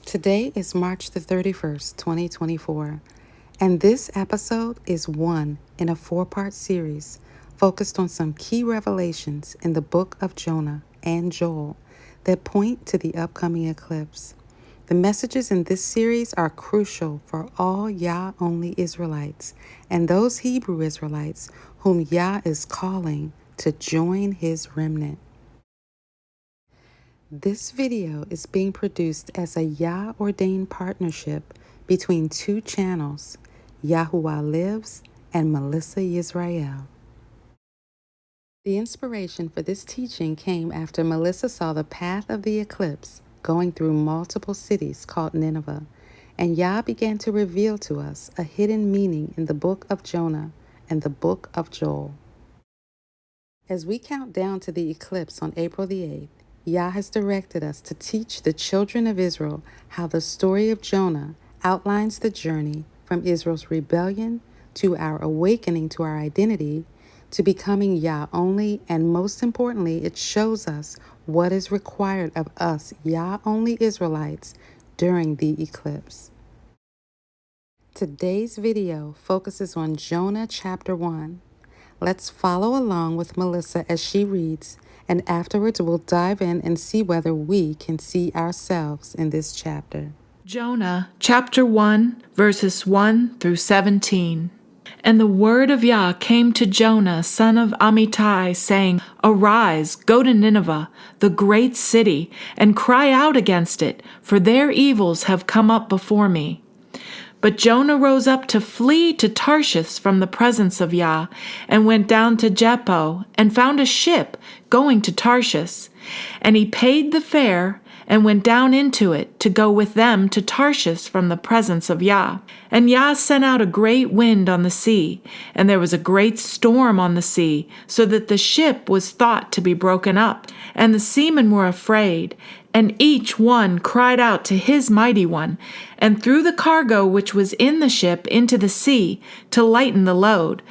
Today is March the 31st, 2024, and this episode is one in a four-part series focused on some key revelations in the Book of Jonah and Joel that point to the upcoming eclipse. The messages in this series are crucial for all Yah-only Israelites and those Hebrew Israelites whom Yah is calling to join his remnant. This video is being produced as a Yah-ordained partnership between two channels, YHUHLives and Melissa Yisrael. The inspiration for this teaching came after Melissa saw the path of the eclipse going through multiple cities called Nineveh, and Yah began to reveal to us a hidden meaning in the Book of Jonah and the Book of Joel. As we count down to the eclipse on April the 8th, Yah has directed us to teach the children of Israel how the story of Jonah outlines the journey from Israel's rebellion to our awakening to our identity, to becoming Yah only, and most importantly, it shows us what is required of us Yah only Israelites during the eclipse. Today's video focuses on Jonah chapter 1. Let's follow along with Melissa as she reads, and afterwards we'll dive in and see whether we can see ourselves in this chapter. Jonah chapter 1, verses 1 through 17. And the word of Yah came to Jonah, son of Amittai, saying, Arise, go to Nineveh, the great city, and cry out against it, for their evils have come up before me. But Jonah rose up to flee to Tarshish from the presence of Yah, and went down to Joppa, and found a ship going to Tarshish. And he paid the fare, and went down into it to go with them to Tarshish from the presence of Yah. And Yah sent out a great wind on the sea, and there was a great storm on the sea, so that the ship was thought to be broken up. And the seamen were afraid, and each one cried out to his mighty one, and threw the cargo which was in the ship into the sea, to lighten the load.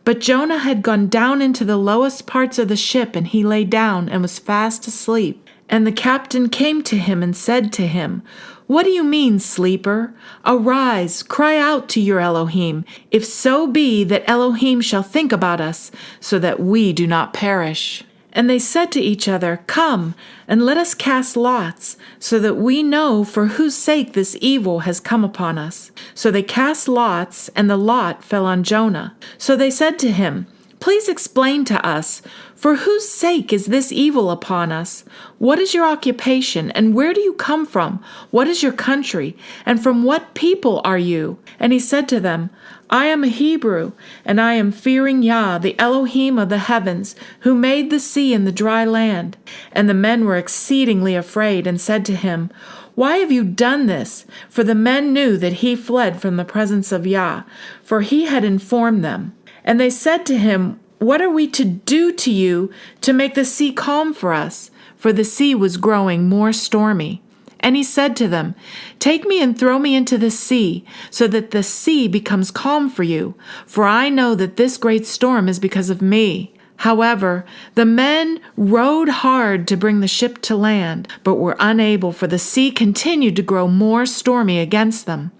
But Jonah had gone down into the lowest parts of the ship, and he lay down and was fast asleep. And the captain came to him and said to him, What do you mean, sleeper? Arise, cry out to your Elohim, if so be that Elohim shall think about us, so that we do not perish. And they said to each other, Come, and let us cast lots, so that we know for whose sake this evil has come upon us. So they cast lots, and the lot fell on Jonah. So they said to him, Please explain to us, for whose sake is this evil upon us? What is your occupation, and where do you come from? What is your country, and from what people are you? And he said to them, I am a Hebrew, and I am fearing Yah, the Elohim of the heavens, who made the sea and the dry land. And the men were exceedingly afraid, and said to him, Why have you done this? For the men knew that he fled from the presence of Yah, for he had informed them. And they said to him, What are we to do to you to make the sea calm for us? For the sea was growing more stormy. And he said to them, Take me and throw me into the sea, so that the sea becomes calm for you. For I know that this great storm is because of me. However, the men rowed hard to bring the ship to land, but were unable, for the sea continued to grow more stormy against them.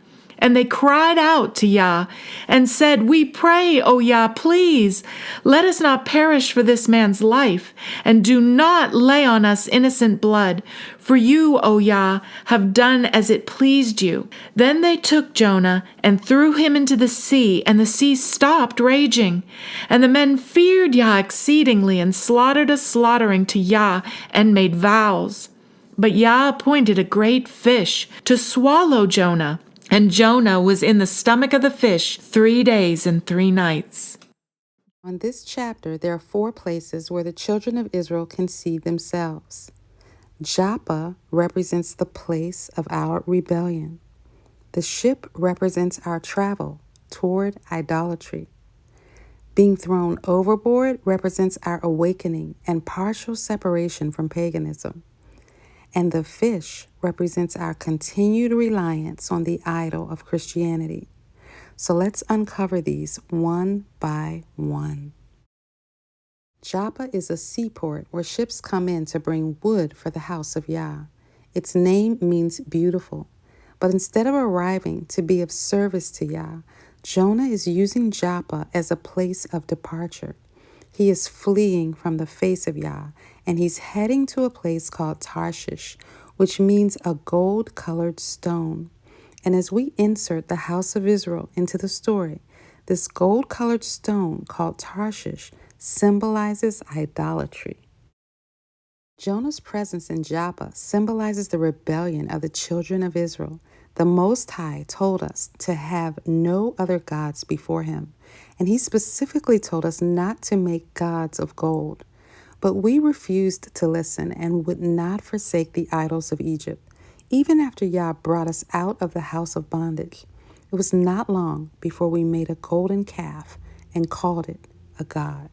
And they cried out to Yah and said, We pray, O Yah, please, let us not perish for this man's life, and do not lay on us innocent blood, for you, O Yah, have done as it pleased you. Then they took Jonah and threw him into the sea, and the sea stopped raging. And the men feared Yah exceedingly, and slaughtered a slaughtering to Yah, and made vows. But Yah appointed a great fish to swallow Jonah. And Jonah was in the stomach of the fish 3 days and 3 nights. On this chapter, there are 4 places where the children of Israel can see themselves. Joppa represents the place of our rebellion. The ship represents our travel toward idolatry. Being thrown overboard represents our awakening and partial separation from paganism. And the fish represents our continued reliance on the idol of Christianity. So let's uncover these one by one. Joppa is a seaport where ships come in to bring wood for the house of Yah. Its name means beautiful, But instead of arriving to be of service to Yah, Jonah is using Joppa as a place of departure. He is fleeing from the face of Yah, and he's heading to a place called Tarshish, which means a gold-colored stone. And as we insert the house of Israel into the story, this gold-colored stone called Tarshish symbolizes idolatry. Jonah's presence in Joppa symbolizes the rebellion of the children of Israel. The Most High told us to have no other gods before him, and he specifically told us not to make gods of gold. But we refused to listen and would not forsake the idols of Egypt, even after Yah brought us out of the house of bondage. It was not long before we made a golden calf and called it a god.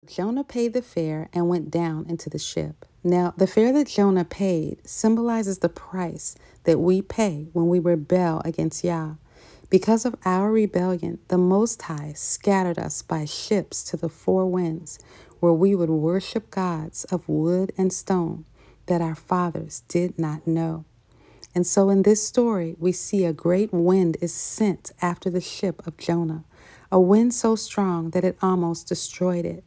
Jonah paid the fare and went down into the ship. Now, the fare that Jonah paid symbolizes the price that we pay when we rebel against Yah. Because of our rebellion, the Most High scattered us by ships to the four winds, where we would worship gods of wood and stone that our fathers did not know. And so in this story, we see a great wind is sent after the ship of Jonah, a wind so strong that it almost destroyed it,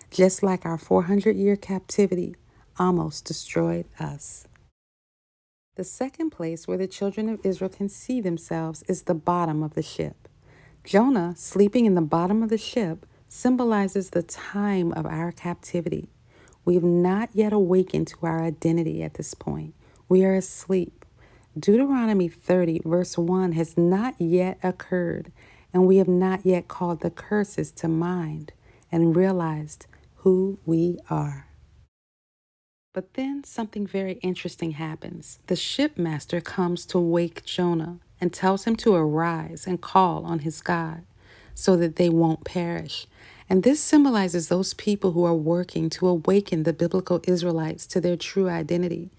just like our 400-year captivity almost destroyed us. The second place where the children of Israel can see themselves is the bottom of the ship. Jonah, sleeping in the bottom of the ship, symbolizes the time of our captivity. We have not yet awakened to our identity at this point. We are asleep. Deuteronomy 30, verse 1 has not yet occurred, and we have not yet called the curses to mind and realized who we are. But then something very interesting happens. The shipmaster comes to wake Jonah and tells him to arise and call on his God so that they won't perish. And this symbolizes those people who are working to awaken the biblical Israelites to their true identity.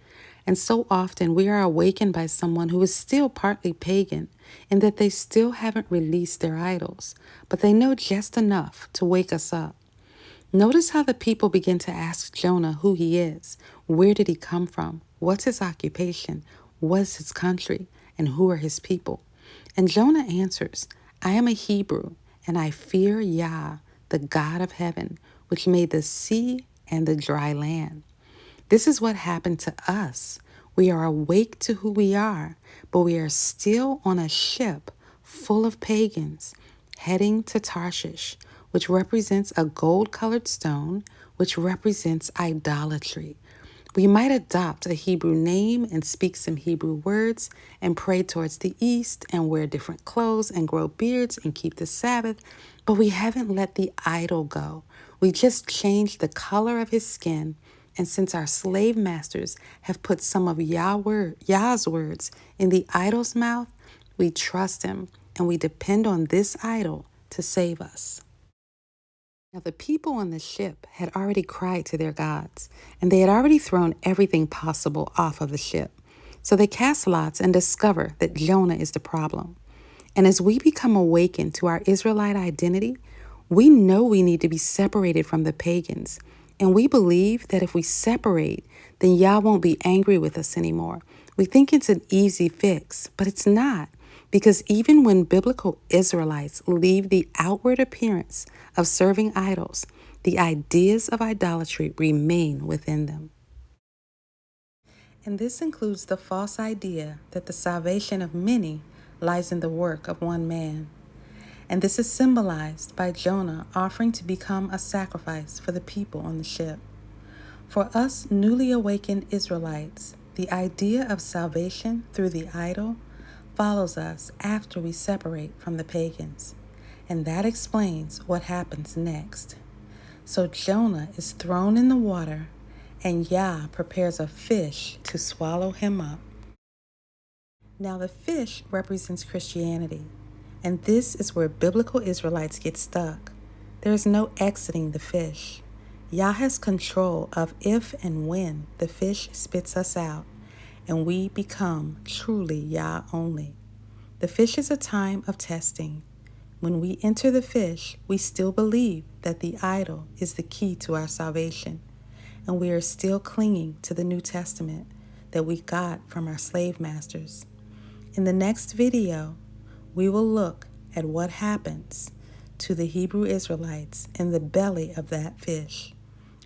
And so often we are awakened by someone who is still partly pagan in that they still haven't released their idols, but they know just enough to wake us up. Notice how the people begin to ask Jonah who he is, where did he come from, what's his occupation, what's his country, and who are his people. And Jonah answers, I am a Hebrew, and I fear Yah, the God of heaven, which made the sea and the dry land. This is what happened to us. We are awake to who we are, but we are still on a ship full of pagans heading to Tarshish, which represents a gold-colored stone, which represents idolatry. We might adopt a Hebrew name and speak some Hebrew words and pray towards the east and wear different clothes and grow beards and keep the Sabbath, but we haven't let the idol go. We just changed the color of his skin, and since our slave masters have put some of Yah's words in the idol's mouth, we trust him and we depend on this idol to save us. Now, the people on the ship had already cried to their gods, and they had already thrown everything possible off of the ship. So they cast lots and discover that Jonah is the problem. And as we become awakened to our Israelite identity, we know we need to be separated from the pagans. And we believe that if we separate, then Yah won't be angry with us anymore. We think it's an easy fix, but it's not. Because even when biblical Israelites leave the outward appearance of serving idols, the ideas of idolatry remain within them. And this includes the false idea that the salvation of many lies in the work of one man. And this is symbolized by Jonah offering to become a sacrifice for the people on the ship. For us newly awakened Israelites, the idea of salvation through the idol follows us after we separate from the pagans. And that explains what happens next. So Jonah is thrown in the water, and Yah prepares a fish to swallow him up. Now the fish represents Christianity, and this is where biblical Israelites get stuck. There is no exiting the fish. Yah has control of if and when the fish spits us out, and we become truly Yah only. The fish is a time of testing. When we enter the fish, we still believe that the idol is the key to our salvation, and we are still clinging to the New Testament that we got from our slave masters. In the next video, we will look at what happens to the Hebrew Israelites in the belly of that fish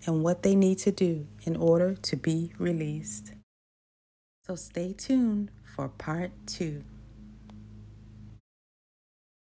and what they need to do in order to be released. So stay tuned for part 2.